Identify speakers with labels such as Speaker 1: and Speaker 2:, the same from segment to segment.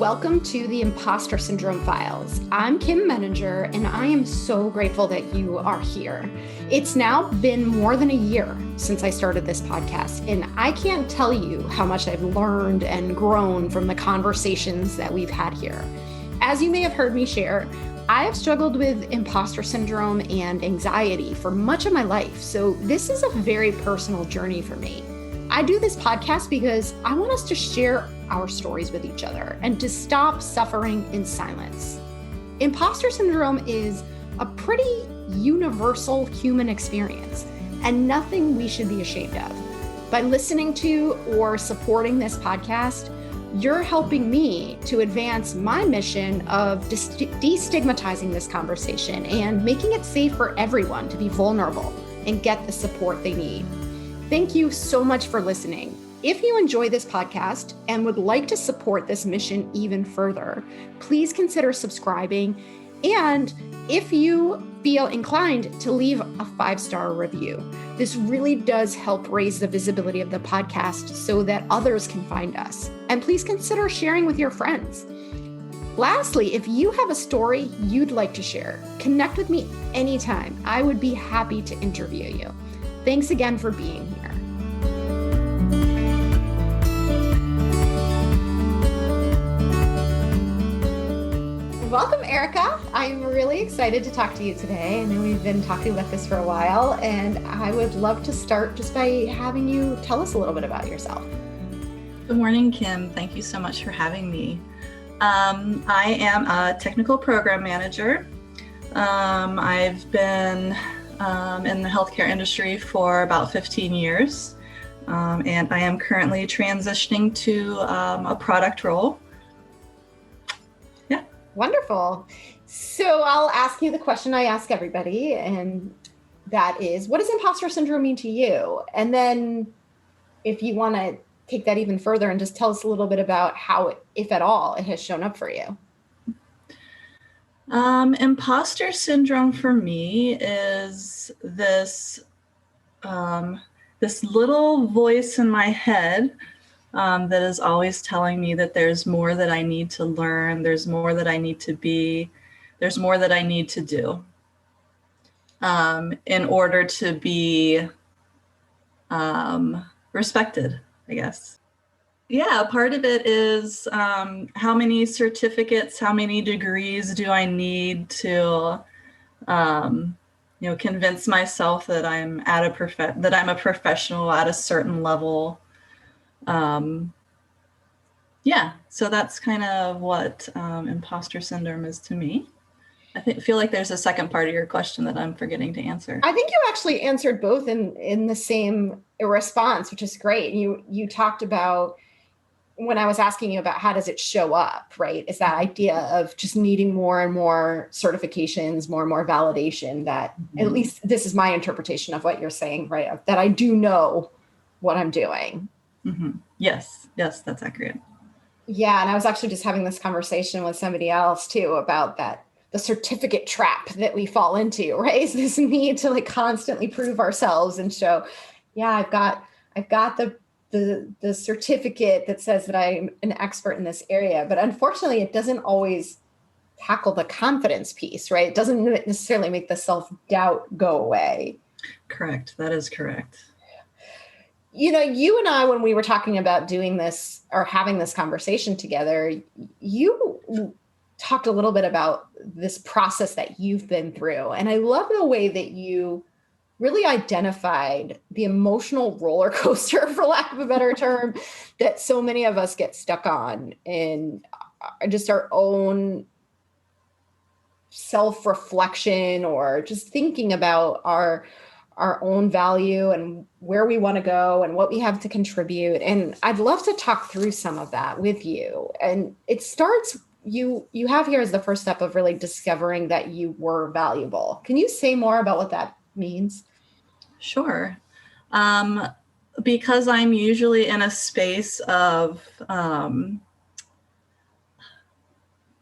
Speaker 1: welcome to the Impostor Syndrome Files. I'm Kim Menninger, and I am so grateful that you are here. It's now been more than a year since I started this podcast, and I can't tell you how much I've learned and grown from the conversations that we've had here. As you may have heard me share, I have struggled with imposter syndrome and anxiety for much of my life, so this is a very personal journey for me. I do this podcast because I want us to share our stories with each other and to stop suffering in silence. Imposter syndrome is a pretty universal human experience and nothing we should be ashamed of. By listening to or supporting this podcast, you're helping me to advance my mission of destigmatizing this conversation and making it safe for everyone to be vulnerable and get the support they need. Thank you so much for listening. If you enjoy this podcast and would like to support this mission even further, please consider subscribing. And if you feel inclined to leave a 5-star review, this really does help raise the visibility of the podcast so that others can find us. And please consider sharing with your friends. Lastly, if you have a story you'd like to share, connect with me anytime. I would be happy to interview you. Thanks again for being here. Welcome, Erica. I'm really excited to talk to you today. I know we've been talking about this for a while, and I would love to start just by having you tell us a little bit about yourself.
Speaker 2: Good morning, Kim. Thank you so much for having me. I am a technical program manager. I've been in the healthcare industry for about 15 years, and I am currently transitioning to a product role.
Speaker 1: Wonderful. So I'll ask you the question I ask everybody, and that is, what does imposter syndrome mean to you? And then if you want to take that even further and just tell us a little bit about how, if at all, it has shown up for you.
Speaker 2: Imposter syndrome for me is this little voice in my head that is always telling me that there's more that I need to learn, there's more that I need to be, there's more that I need to do in order to be respected, I guess. Yeah, part of it is how many certificates, how many degrees do I need to convince myself that I'm that I'm a professional at a certain level. So that's kind of what imposter syndrome is to me. I feel like there's a second part of your question that I'm forgetting to answer.
Speaker 1: I think you actually answered both in the same response, which is great. You talked about, when I was asking you about how does it show up, right? Is that idea of just needing more and more certifications, more and more validation, that at least this is my interpretation of what you're saying, right? That I do know what I'm doing.
Speaker 2: Mm-hmm. Yes, that's accurate.
Speaker 1: Yeah, and I was actually just having this conversation with somebody else too about that, the certificate trap that we fall into, right? Is this need to like constantly prove ourselves and show, yeah, I've got the certificate that says that I'm an expert in this area. But unfortunately, it doesn't always tackle the confidence piece, right? It doesn't necessarily make the self-doubt go away.
Speaker 2: Correct. That is correct.
Speaker 1: You know, you and I, when we were talking about doing this or having this conversation together, you talked a little bit about this process that you've been through. And I love the way that you really identified the emotional roller coaster, for lack of a better term, that so many of us get stuck on in just our own self-reflection or just thinking about our own value and where we want to go and what we have to contribute. And I'd love to talk through some of that with you. And it starts, you have here as the first step of really discovering that you were valuable. Can you say more about what that means?
Speaker 2: Sure. Because I'm usually in a space of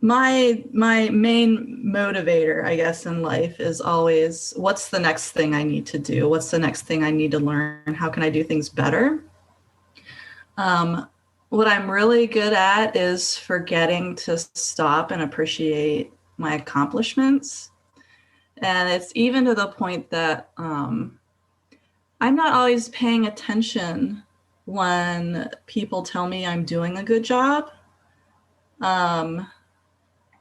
Speaker 2: my main motivator, I guess, in life is always, what's the next thing I need to do? What's the next thing I need to learn? How can I do things better? What I'm really good at is forgetting to stop and appreciate my accomplishments. And it's even to the point that I'm not always paying attention when people tell me I'm doing a good job. Um,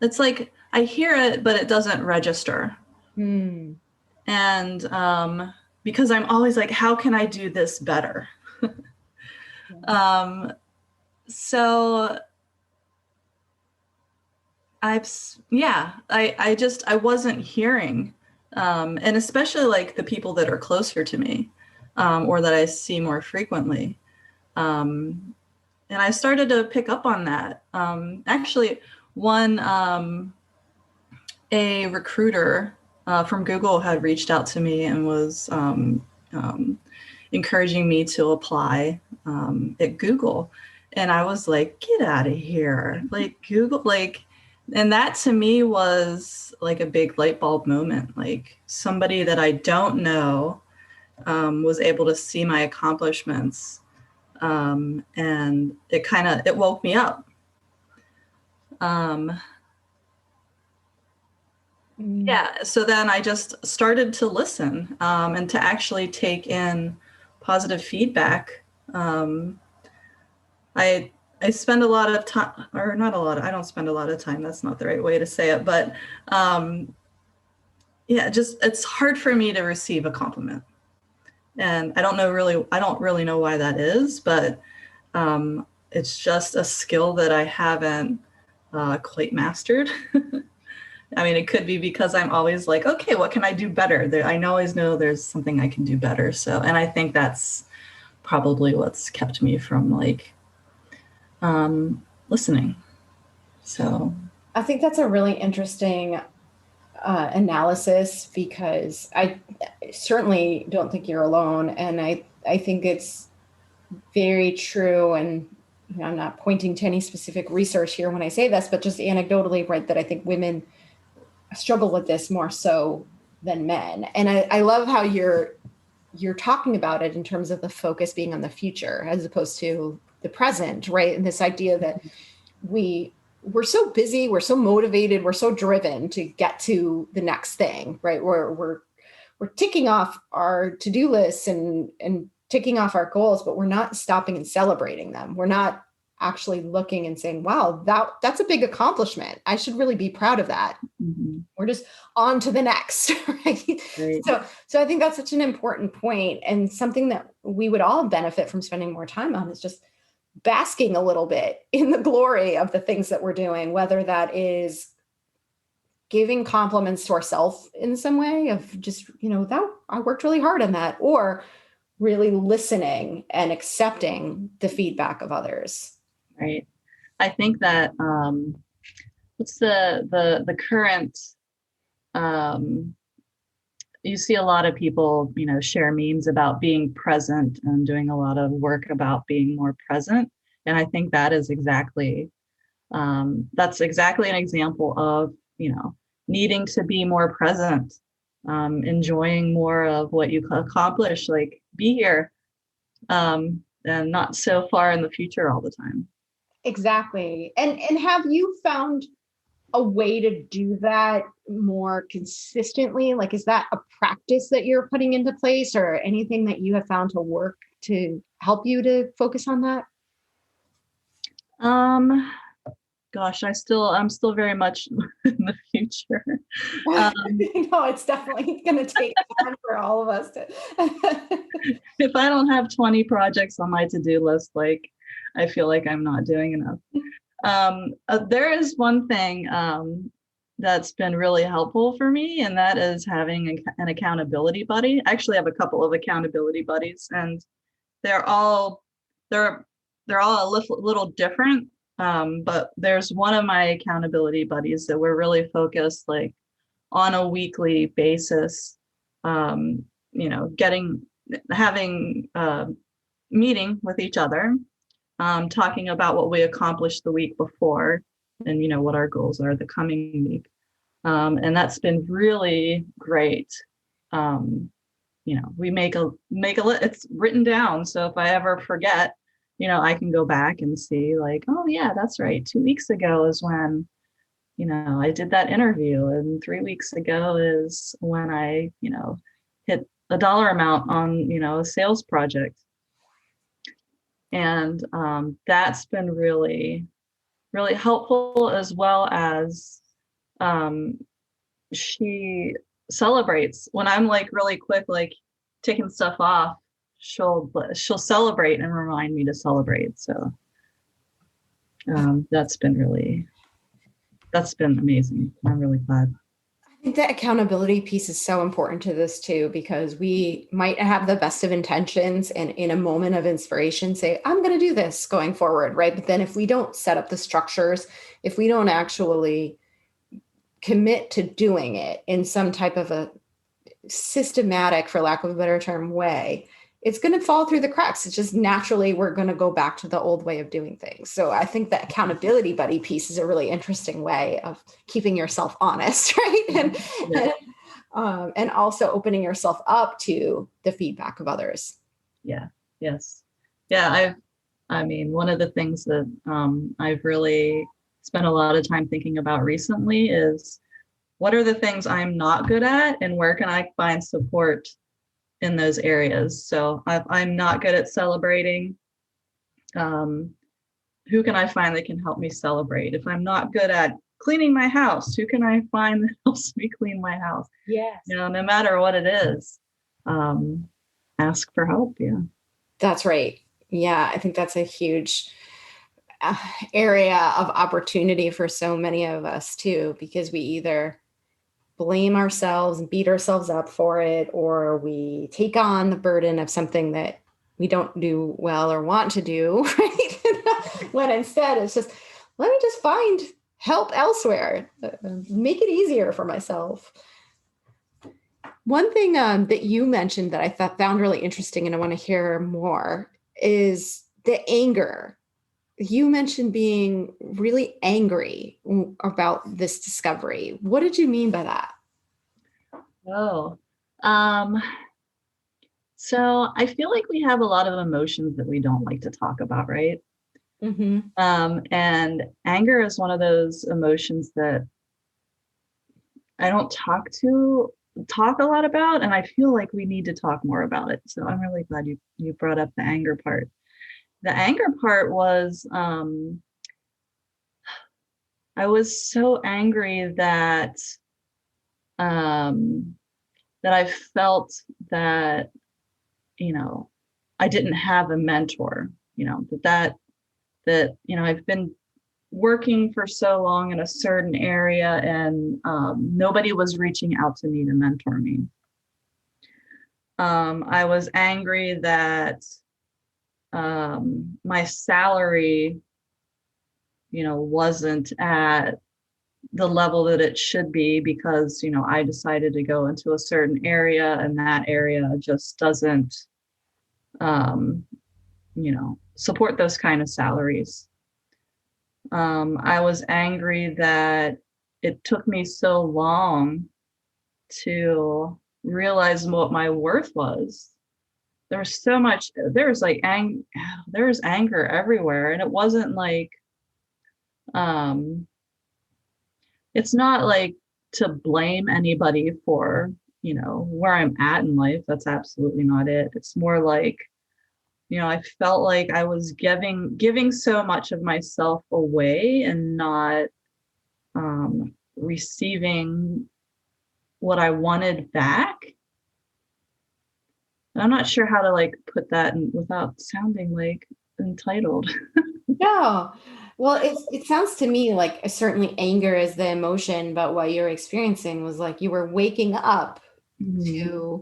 Speaker 2: it's like I hear it, but it doesn't register.
Speaker 1: Hmm.
Speaker 2: And because I'm always like, how can I do this better? um, so I wasn't hearing, and especially like the people that are closer to me, or that I see more frequently. And I started to pick up on that. Actually, one a recruiter from Google had reached out to me and was encouraging me to apply at Google. And I was like, get out of here. Like Google, like, and that to me was like a big light bulb moment. Like somebody that I don't know was able to see my accomplishments. And it woke me up. Um, yeah, so then I just started to listen and to actually take in positive feedback. Um, I I spend a lot of time, or not a lot. I don't spend a lot of time. That's not the right way to say it, but um, yeah, just it's hard for me to receive a compliment, and I don't really know why that is, but it's just a skill that I haven't quite mastered. I mean, it could be because I'm always like, okay, what can I do better? I always know there's something I can do better. So, and I think that's probably what's kept me from like listening. So,
Speaker 1: I think that's a really interesting analysis because I certainly don't think you're alone. And I think it's very true. And I'm not pointing to any specific research here when I say this, but just anecdotally, right, that I think women struggle with this more so than men. And I love how you're talking about it in terms of the focus being on the future as opposed to the present, right? And this idea that we're so busy, we're so motivated, we're so driven to get to the next thing, right? We're ticking off our to-do lists and ticking off our goals, but we're not stopping and celebrating them. We're not actually looking and saying, wow, that's a big accomplishment. I should really be proud of that.
Speaker 2: mm-hmm.
Speaker 1: We're just on to the next, right?
Speaker 2: Right.
Speaker 1: So I think that's such an important point and something that we would all benefit from spending more time on is just basking a little bit in the glory of the things that we're doing, whether that is giving compliments to ourselves in some way of just, that I worked really hard on that, or really listening and accepting the feedback of others.
Speaker 2: Right. I think that what's the current you see a lot of people, share memes about being present and doing a lot of work about being more present. And I think that is that's exactly an example of, needing to be more present, enjoying more of what you accomplish, like be here, and not so far in the future all the time.
Speaker 1: Exactly. And have you found a way to do that more consistently? Like, is that a practice that you're putting into place or anything that you have found to work to help you to focus on that?
Speaker 2: Gosh, I'm still very much in the future.
Speaker 1: No, it's definitely going to take time for all of us to.
Speaker 2: If I don't have 20 projects on my to-do list, like I feel like I'm not doing enough. There is one thing that's been really helpful for me, and that is having an accountability buddy. I actually have a couple of accountability buddies, and they're all a little different. But there's one of my accountability buddies that we're really focused like on a weekly basis, having a meeting with each other, talking about what we accomplished the week before and, what our goals are the coming week. And that's been really great. We make a list, it's written down. So if I ever forget, I can go back and see like, oh yeah, that's right. 2 weeks ago is when, I did that interview, and 3 weeks ago is when I, hit a dollar amount on, a sales project. And that's been really, really helpful, as well as um, she celebrates when I'm like really quick, like taking stuff off. She'll celebrate and remind me to celebrate. So that's been amazing. I'm really glad.
Speaker 1: I think the accountability piece is so important to this too, because we might have the best of intentions and in a moment of inspiration say, I'm going to do this going forward, right? But then if we don't set up the structures, if we don't actually commit to doing it in some type of a systematic, for lack of a better term, way, it's going to fall through the cracks. It's just naturally we're going to go back to the old way of doing things. So I think the accountability buddy piece is a really interesting way of keeping yourself honest, right? And also opening yourself up to the feedback of others.
Speaker 2: Yeah. Yes. Yeah. One of the things that I've really spent a lot of time thinking about recently is, what are the things I'm not good at, and where can I find support in those areas? So I'm not good at celebrating. Who can I find that can help me celebrate? If I'm not good at cleaning my house, who can I find that helps me clean my house?
Speaker 1: Yes.
Speaker 2: No matter what it is, ask for help. Yeah.
Speaker 1: That's right. Yeah. I think that's a huge area of opportunity for so many of us too, because we either blame ourselves and beat ourselves up for it, or we take on the burden of something that we don't do well or want to do, right? When instead it's just, let me just find help elsewhere, make it easier for myself. One thing that you mentioned that I found really interesting, and I want to hear more, is the anger. You mentioned being really angry about this discovery. What did you mean by that?
Speaker 2: Oh, so I feel like we have a lot of emotions that we don't like to talk about, right?
Speaker 1: Mm-hmm.
Speaker 2: And anger is one of those emotions that I don't talk a lot about, and I feel like we need to talk more about it. So I'm really glad you brought up the anger part. The anger part was, I was so angry that I felt that, I didn't have a mentor, that I've been working for so long in a certain area, and nobody was reaching out to me to mentor me. I was angry that my salary, wasn't at the level that it should be, because, I decided to go into a certain area, and that area just doesn't, support those kind of salaries. I was angry that it took me so long to realize what my worth was. There was so much, there was like there was anger everywhere. And it wasn't like, it's not like to blame anybody for, where I'm at in life. That's absolutely not it. It's more like, I felt like I was giving so much of myself away, and not receiving what I wanted back. I'm not sure how to like put that in without sounding like entitled.
Speaker 1: No. Well, it sounds to me like certainly anger is the emotion, but what you're experiencing was like you were waking up to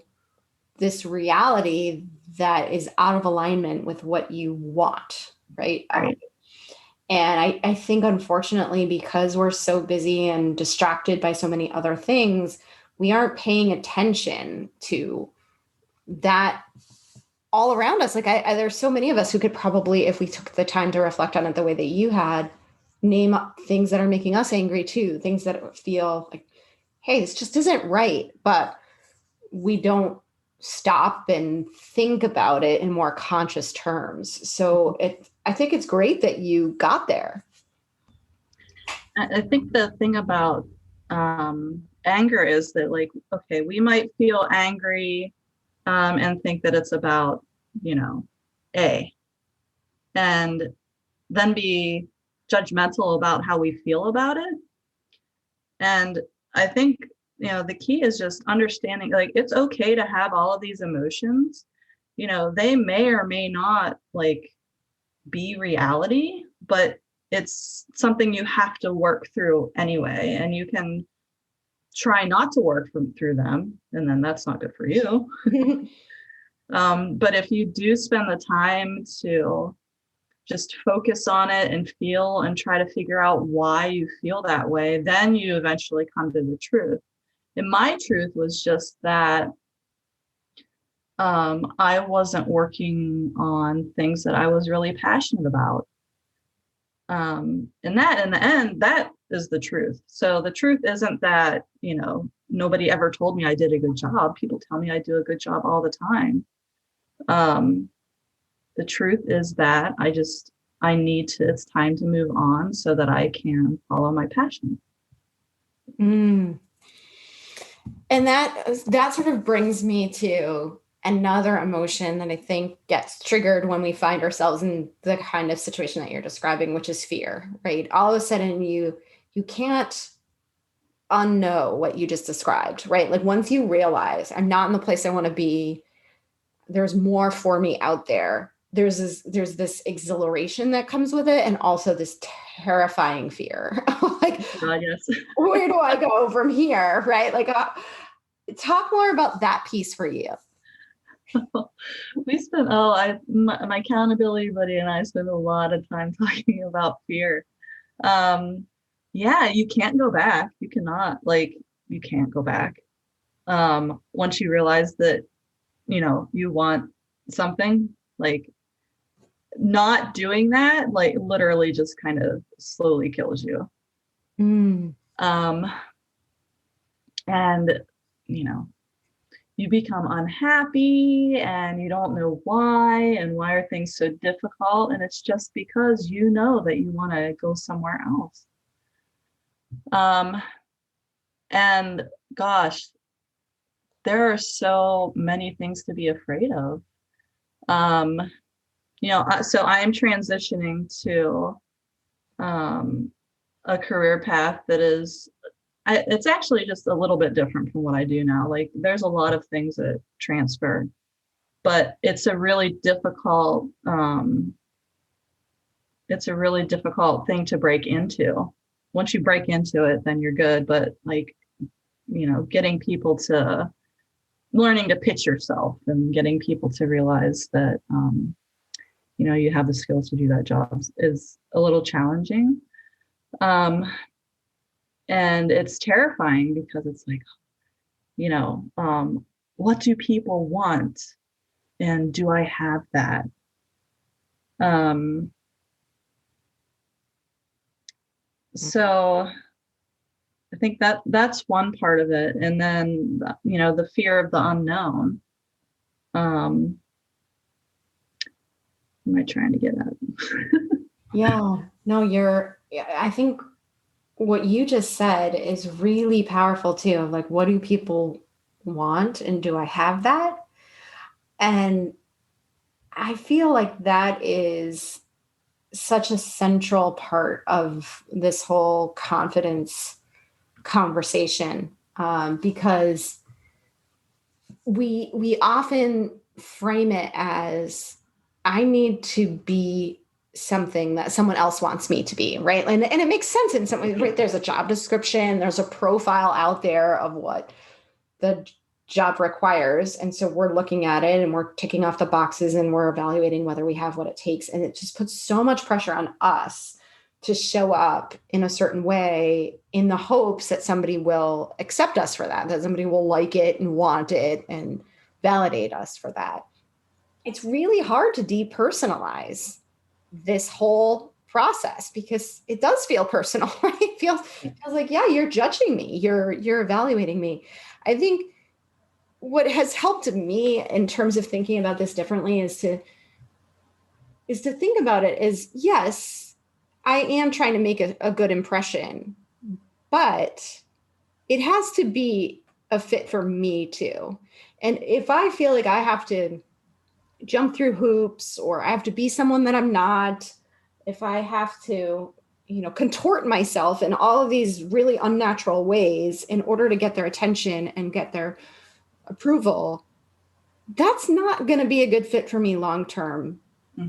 Speaker 1: this reality that is out of alignment with what you want, right?
Speaker 2: Right.
Speaker 1: And I think, unfortunately, because we're so busy and distracted by so many other things, we aren't paying attention to that all around us. Like there's so many of us who could probably, if we took the time to reflect on it the way that you had, name up things that are making us angry too, things that feel like, hey, this just isn't right. But we don't stop and think about it in more conscious terms. So I think it's great that you got there.
Speaker 2: I think the thing about anger is that, like, okay, we might feel angry and think that it's about, A, and then be judgmental about how we feel about it. And I think, the key is just understanding, like, it's okay to have all of these emotions. They may or may not like be reality, but it's something you have to work through anyway. And you can try not to work through them, and then that's not good for you. But if you do spend the time to just focus on it and feel and try to figure out why you feel that way, then you eventually come to the truth. And my truth was just that I wasn't working on things that I was really passionate about. And that, in the end, that is the truth. So the truth isn't that, nobody ever told me I did a good job. People tell me I do a good job all the time. The truth is that it's time to move on so that I can follow my passion.
Speaker 1: And that sort of brings me to another emotion that I think gets triggered when we find ourselves in the kind of situation that you're describing, which is fear, right? All of a sudden you can't unknow what you just described, right? Like, once you realize I'm not in the place I want to be, there's more for me out there. There's this exhilaration that comes with it, and also this terrifying fear. Like,
Speaker 2: yes.
Speaker 1: Where do I go from here? Right? Like, talk more about that piece for you.
Speaker 2: We spent my accountability buddy and I spend a lot of time talking about fear. You can't go back. You cannot, you can't go back. Once you realize that, you want something, like, not doing that, like, literally just kind of slowly kills you. And, you become unhappy and you don't know why, and why are things so difficult? And it's just because you know that you want to go somewhere else. And gosh, there are so many things to be afraid of. So I am transitioning to a career path that is, it's actually just a little bit different from what I do now. Like, there's a lot of things that transfer, but it's a really difficult thing to break into. Once you break into it, then you're good. But, like, getting people to learning to pitch yourself and getting people to realize that, you have the skills to do that job is a little challenging. And it's terrifying because it's like, what do people want? And do I have that? So I think that's one part of it. And then, the fear of the unknown. What am I trying to get at?
Speaker 1: Yeah, no, I think what you just said is really powerful too. Like, what do people want? And do I have that? And I feel like that is such a central part of this whole confidence conversation, because we often frame it as, I need to be something that someone else wants me to be, right? And it makes sense in some ways, right? There's a job description, there's a profile out there of what the job requires. And so we're looking at it and we're ticking off the boxes and we're evaluating whether we have what it takes. And it just puts so much pressure on us to show up in a certain way in the hopes that somebody will accept us for that somebody will like it and want it and validate us for that. It's really hard to depersonalize this whole process because it does feel personal, right? It feels like, yeah, you're judging me. You're evaluating me. I think what has helped me in terms of thinking about this differently is to think about it as, yes, I am trying to make a good impression, but it has to be a fit for me too. And if I feel like I have to jump through hoops, or I have to be someone that I'm not, if I have to, contort myself in all of these really unnatural ways in order to get their attention and get their approval, that's not going to be a good fit for me long term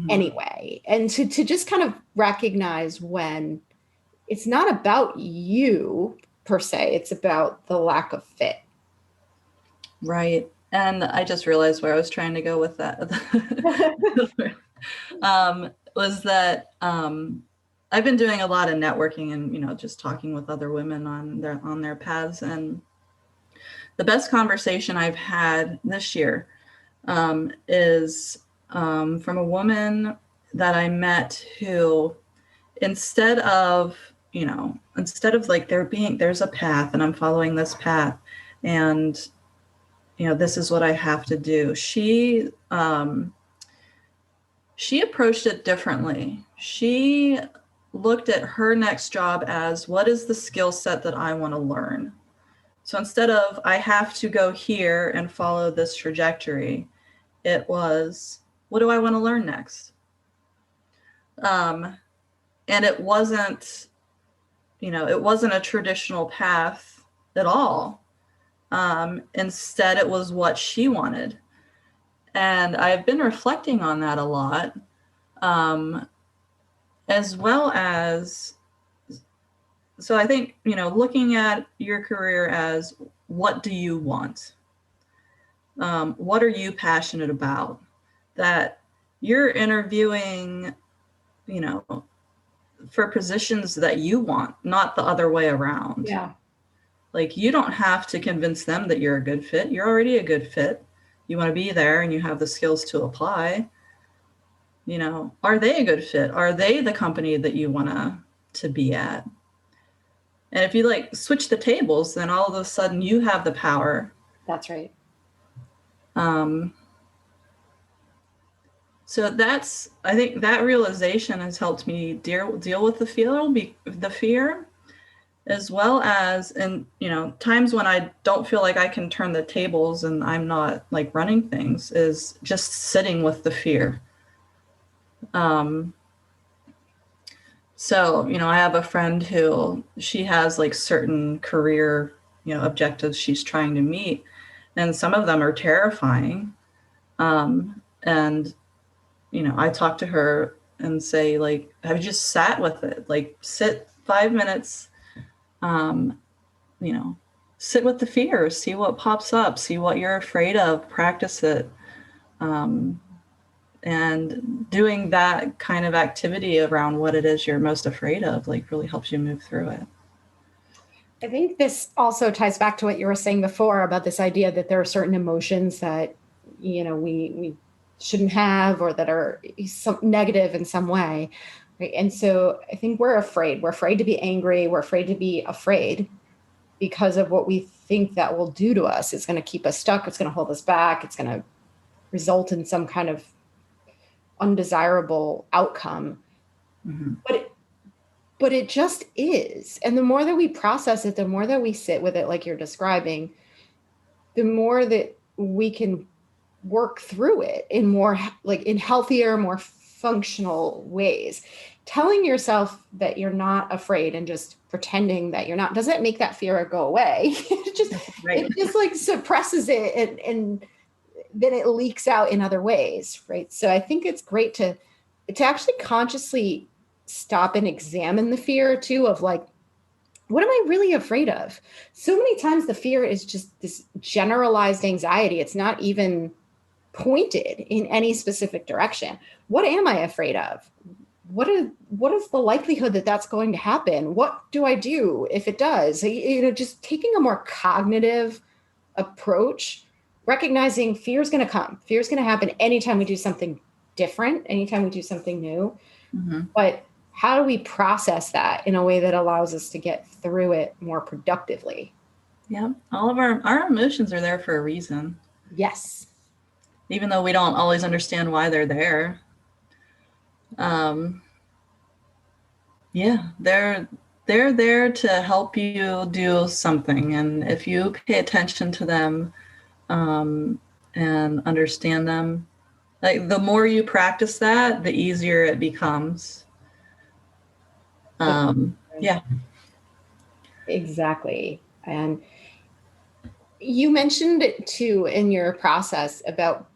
Speaker 1: anyway. And to just kind of recognize when it's not about you per se, it's about the lack of fit.
Speaker 2: Right. And I just realized where I was trying to go with that was that I've been doing a lot of networking and, just talking with other women on their paths. And the best conversation I've had this year is from a woman that I met who, instead of like there's a path and I'm following this path and this is what I have to do. She approached it differently. She looked at her next job as, what is the skill set that I want to learn? So instead of, I have to go here and follow this trajectory, it was, what do I want to learn next? And it wasn't a traditional path at all. Instead, it was what she wanted. And I've been reflecting on that a lot, as well as, so I think, looking at your career as, what do you want? What are you passionate about? That you're interviewing, for positions that you want, not the other way around.
Speaker 1: Yeah.
Speaker 2: Like, you don't have to convince them that you're a good fit. You're already a good fit. You want to be there and you have the skills to apply. Are they a good fit? Are they the company that you want to be at? And if you switch the tables, then all of a sudden you have the power.
Speaker 1: That's right.
Speaker 2: So I think that realization has helped me deal with the fear, as well as in, times when I don't feel like I can turn the tables and I'm not running things, is just sitting with the fear. So, I have a friend who, she has certain career, objectives she's trying to meet, and some of them are terrifying. And, I talk to her and say, have you just sat with it? Sit 5 minutes, sit with the fear, see what pops up, see what you're afraid of, practice it. And doing that kind of activity around what it is you're most afraid of, really helps you move through it.
Speaker 1: I think this also ties back to what you were saying before about this idea that there are certain emotions that, we shouldn't have, or that are some negative in some way. Right? And so I think we're afraid. We're afraid to be angry. We're afraid to be afraid because of what we think that will do to us. It's going to keep us stuck. It's going to hold us back. It's going to result in some kind of undesirable outcome. Mm-hmm. But it just is. And the more that we process it, the more that we sit with it, like you're describing, the more that we can work through it in more in healthier, more functional ways. Telling yourself that you're not afraid and just pretending that you're not doesn't make that fear go away. It just suppresses it, and then it leaks out in other ways, right? So I think it's great to actually consciously stop and examine the fear too, of what am I really afraid of? So many times the fear is just this generalized anxiety. It's not even pointed in any specific direction. What am I afraid of? What is the likelihood that that's going to happen? What do I do if it does? Just taking a more cognitive approach, recognizing fear is going to come. Fear is going to happen anytime we do something different, anytime we do something new. Mm-hmm. But how do we process that in a way that allows us to get through it more productively?
Speaker 2: Yeah, all of our emotions are there for a reason.
Speaker 1: Yes.
Speaker 2: even though we don't always understand why they're there. Yeah, they're there to help you do something, and if you pay attention to them, and understand them, like the more you practice that, the easier it becomes. Yeah.
Speaker 1: Exactly. And you mentioned it too in your process about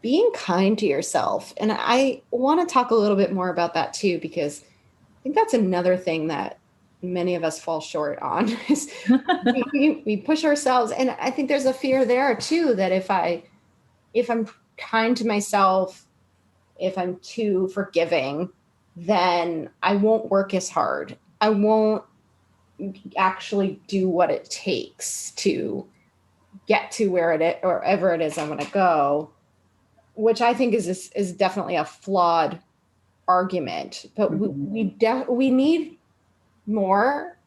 Speaker 1: being kind to yourself. And I want to talk a little bit more about that too, because I think that's another thing that many of us fall short on is we push ourselves. And I think there's a fear there too, that if I'm kind to myself, if I'm too forgiving, then I won't work as hard. I won't actually do what it takes to get to wherever it is I want to go, which I think is definitely a flawed argument. But we need more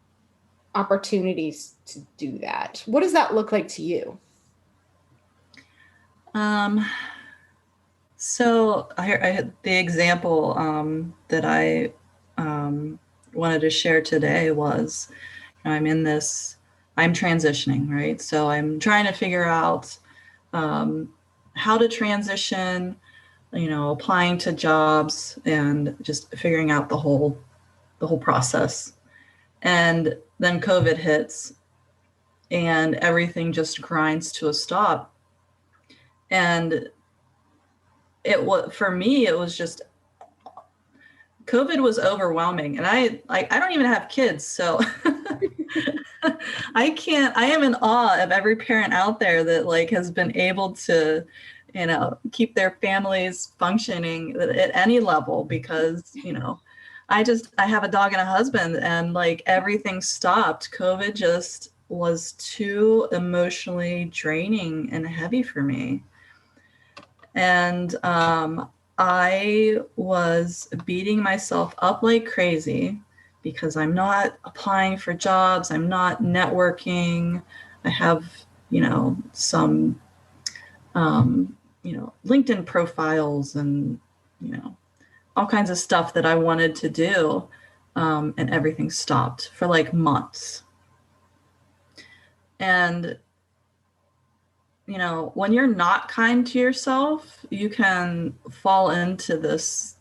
Speaker 1: opportunities to do that. What does that look like to you?
Speaker 2: So I had the example that I wanted to share today was I'm transitioning, right? So I'm trying to figure out how to transition, applying to jobs and just figuring out the whole process. And then COVID hits and everything just grinds to a stop. And for me, it was just, COVID was overwhelming, and I don't even have kids, so I am in awe of every parent out there that has been able to, keep their families functioning at any level, because, I have a dog and a husband, and everything stopped. COVID just was too emotionally draining and heavy for me. And I was beating myself up like crazy because I'm not applying for jobs. I'm not networking. I have, some, LinkedIn profiles and, all kinds of stuff that I wanted to do. And everything stopped for months. And when you're not kind to yourself, you can fall into this,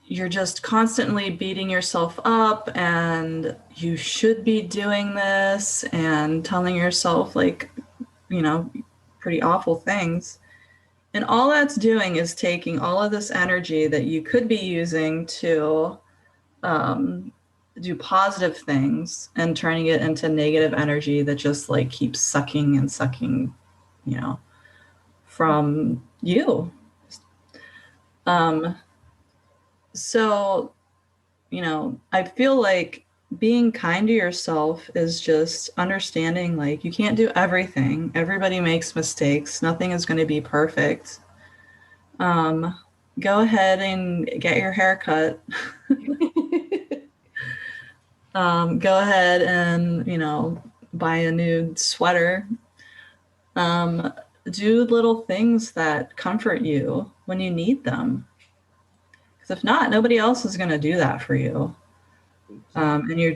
Speaker 2: you're just constantly beating yourself up, and you should be doing this, and telling yourself pretty awful things. And all that's doing is taking all of this energy that you could be using to do positive things and turning it into negative energy that just keeps sucking and sucking, from you. So, I feel like being kind to yourself is just understanding you can't do everything. Everybody makes mistakes. Nothing is going to be perfect. Go ahead and get your hair cut. Go ahead and, buy a new sweater. Do little things that comfort you when you need them. Because if not, nobody else is going to do that for you. And you're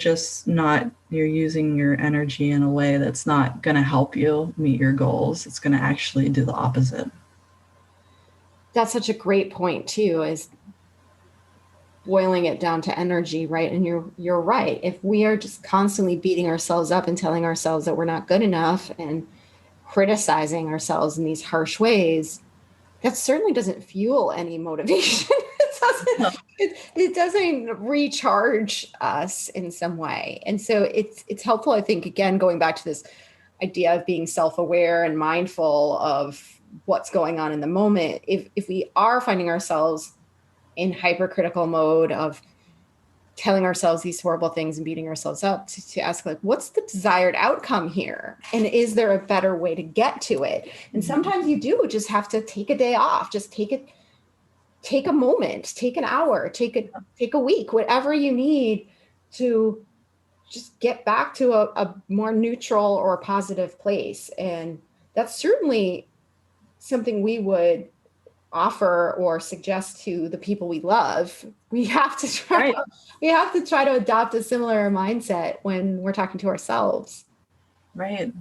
Speaker 2: using your energy in a way that's not going to help you meet your goals. It's going to actually do the opposite.
Speaker 1: That's such a great point too, is boiling it down to energy, right? And you're right. If we are just constantly beating ourselves up and telling ourselves that we're not good enough and criticizing ourselves in these harsh ways, that certainly doesn't fuel any motivation. It doesn't recharge us in some way. And so it's helpful, I think, again, going back to this idea of being self-aware and mindful of what's going on in the moment. If we are finding ourselves in hypercritical mode of telling ourselves these horrible things and beating ourselves up, to ask what's the desired outcome here? And is there a better way to get to it? And sometimes you do just have to take a day off, just take a moment, take an hour, take a week, whatever you need to just get back to a more neutral or positive place. And that's certainly something we would offer or suggest to the people we love. We have to try
Speaker 2: Right.
Speaker 1: we have to try to adopt a similar mindset when we're talking to ourselves.
Speaker 2: Right.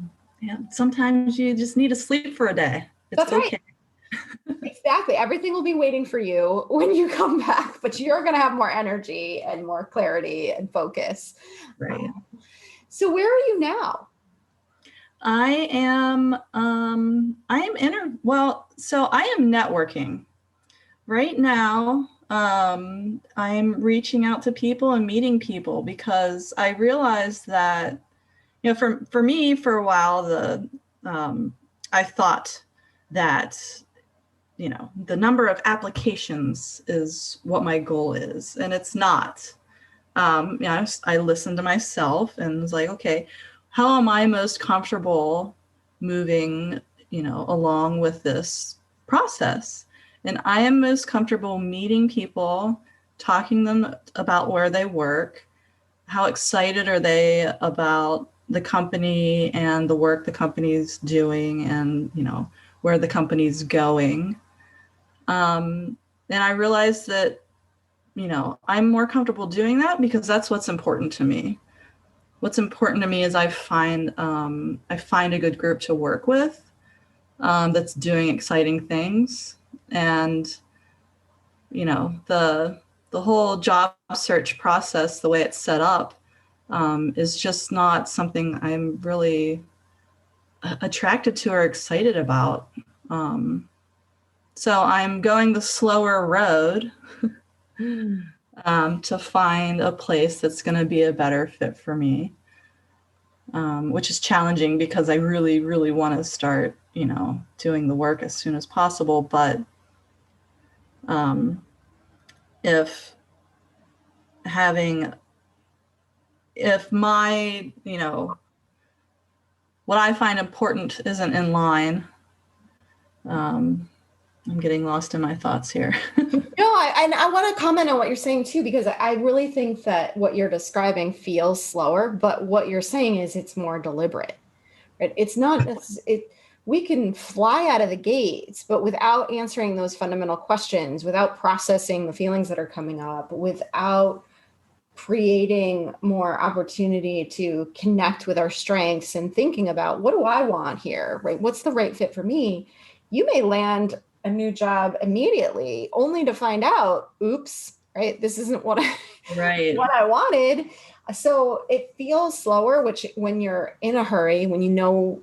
Speaker 2: Yeah. Sometimes you just need to sleep for a day. It's
Speaker 1: That's right.
Speaker 2: okay.
Speaker 1: Exactly. Everything will be waiting for you when you come back, but you're going to have more energy and more clarity and focus.
Speaker 2: Right.
Speaker 1: So where are you now?
Speaker 2: I am networking right now. I'm reaching out to people and meeting people because I realized that, for me, for a while, I thought that, the number of applications is what my goal is, and it's not. I listened to myself and was like, okay, how am I most comfortable moving, along with this process? And I am most comfortable meeting people, talking to them about where they work, how excited are they about the company and the work the company's doing, and, where the company's going. And I realized that, I'm more comfortable doing that because that's what's important to me. What's important to me is I find a good group to work with, that's doing exciting things. And, the whole job search process, the way it's set up, is just not something I'm really attracted to or excited about. So I'm going the slower road to find a place that's going to be a better fit for me, which is challenging because I really, really want to start, doing the work as soon as possible. But if my, what I find important isn't in line, I'm getting lost in my thoughts here.
Speaker 1: No, I want to comment on what you're saying too, because I really think that what you're describing feels slower, but what you're saying is it's more deliberate, right? It's not, we can fly out of the gates, but without answering those fundamental questions, without processing the feelings that are coming up, without creating more opportunity to connect with our strengths and thinking about what do I want here, right? What's the right fit for me? You may land a new job immediately only to find out, oops, right? This isn't what
Speaker 2: Right.
Speaker 1: what I wanted. So it feels slower, which when you're in a hurry, when you know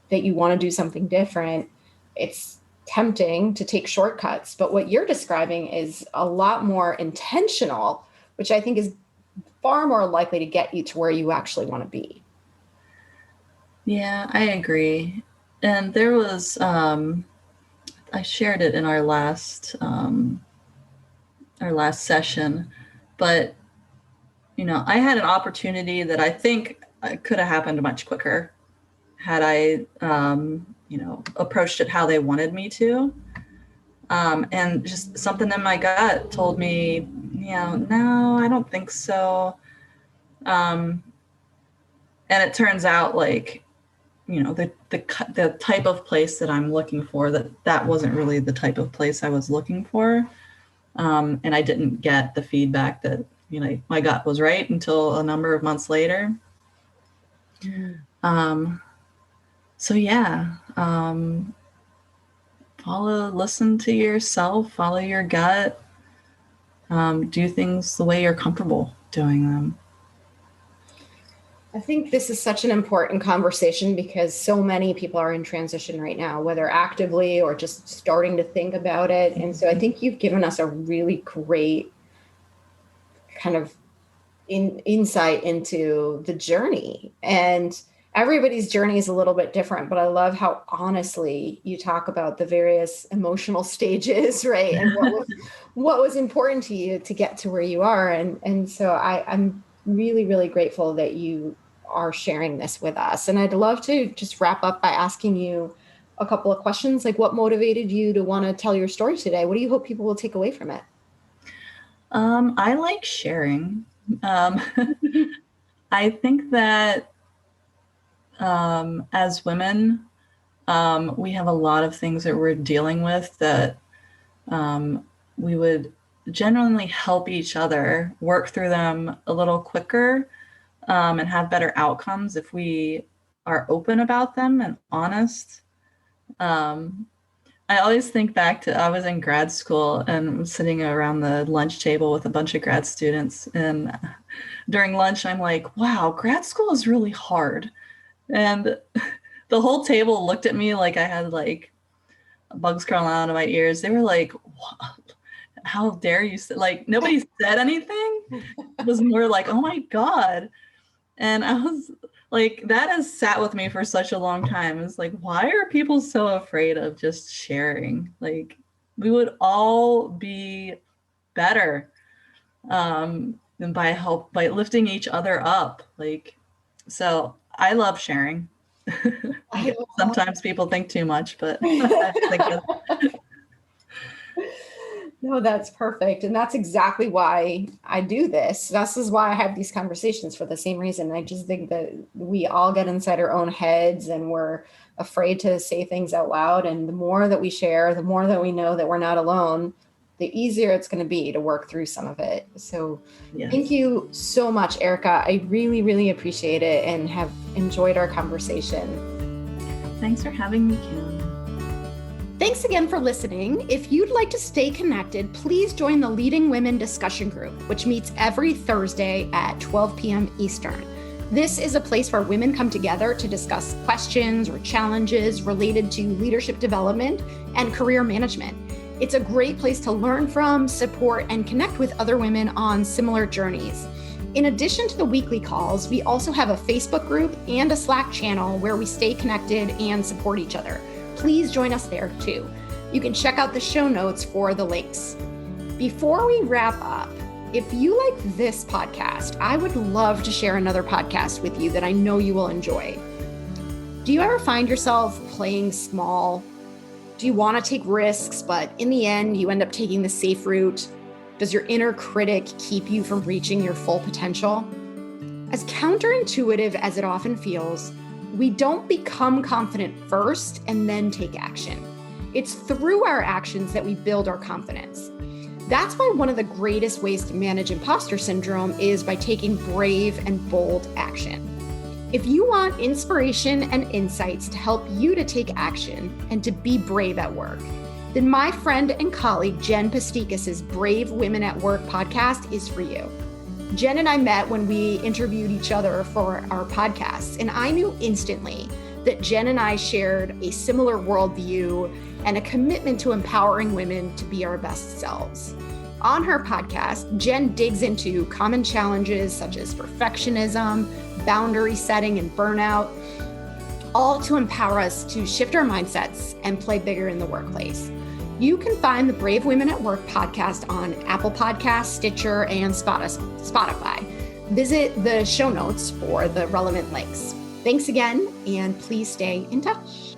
Speaker 1: that you want to do something different, it's tempting to take shortcuts. But what you're describing is a lot more intentional, which I think is far more likely to get you to where you actually want to be.
Speaker 2: Yeah, I agree. And there was, I shared it in our last session, but, I had an opportunity that I think could have happened much quicker had I, approached it how they wanted me to. And just something in my gut told me, no, I don't think so. And it turns out like, the type of place that I'm looking for, that wasn't really the type of place I was looking for. And I didn't get the feedback that, my gut was right until a number of months later. So yeah, listen to yourself, follow your gut, do things the way you're comfortable doing them.
Speaker 1: I think this is such an important conversation because so many people are in transition right now, whether actively or just starting to think about it. And so I think you've given us a really great kind of insight into the journey. And everybody's journey is a little bit different, but I love how honestly you talk about the various emotional stages, right? And what was important to you to get to where you are. And so I'm really, really grateful that you are sharing this with us. And I'd love to just wrap up by asking you a couple of questions, like what motivated you to want to tell your story today? What do you hope people will take away from it?
Speaker 2: I like sharing. I think that as women, we have a lot of things that we're dealing with that we would genuinely help each other work through them a little quicker and have better outcomes if we are open about them and honest. I always think back to I was in grad school and sitting around the lunch table with a bunch of grad students. And during lunch, I'm like, wow, grad school is really hard. And the whole table looked at me like I had like bugs crawling out of my ears. They were like, what? How dare you say, like, nobody said anything. It was more like, oh my God. And I was like, that has sat with me for such a long time. It's like, why are people so afraid of just sharing? Like, we would all be better and by lifting each other up. Like, so I love sharing. Sometimes people think too much, but I think
Speaker 1: No, that's perfect. And that's exactly why I do this. This is why I have these conversations, for the same reason. I just think that we all get inside our own heads and we're afraid to say things out loud. And the more that we share, the more that we know that we're not alone, the easier it's going to be to work through some of it. So yes. Thank you so much, Erica. I really, really appreciate it and have enjoyed our conversation.
Speaker 2: Thanks for having me, Kim.
Speaker 1: Thanks again for listening. If you'd like to stay connected, please join the Leading Women discussion group, which meets every Thursday at 12 p.m. Eastern. This is a place where women come together to discuss questions or challenges related to leadership development and career management. It's a great place to learn from, support, and connect with other women on similar journeys. In addition to the weekly calls, we also have a Facebook group and a Slack channel where we stay connected and support each other. Please join us there too. You can check out the show notes for the links. Before we wrap up, if you like this podcast, I would love to share another podcast with you that I know you will enjoy. Do you ever find yourself playing small? Do you want to take risks, but in the end, you end up taking the safe route? Does your inner critic keep you from reaching your full potential? As counterintuitive as it often feels, we don't become confident first and then take action. It's through our actions that we build our confidence. That's why one of the greatest ways to manage imposter syndrome is by taking brave and bold action. If you want inspiration and insights to help you to take action and to be brave at work, then my friend and colleague Jen Pastikas's Brave Women at Work podcast is for you. Jen and I met when we interviewed each other for our podcasts, and I knew instantly that Jen and I shared a similar worldview and a commitment to empowering women to be our best selves. On her podcast, Jen digs into common challenges such as perfectionism, boundary setting, and burnout, all to empower us to shift our mindsets and play bigger in the workplace. You can find the Brave Women at Work podcast on Apple Podcasts, Stitcher, and Spotify. Visit the show notes for the relevant links. Thanks again, and please stay in touch.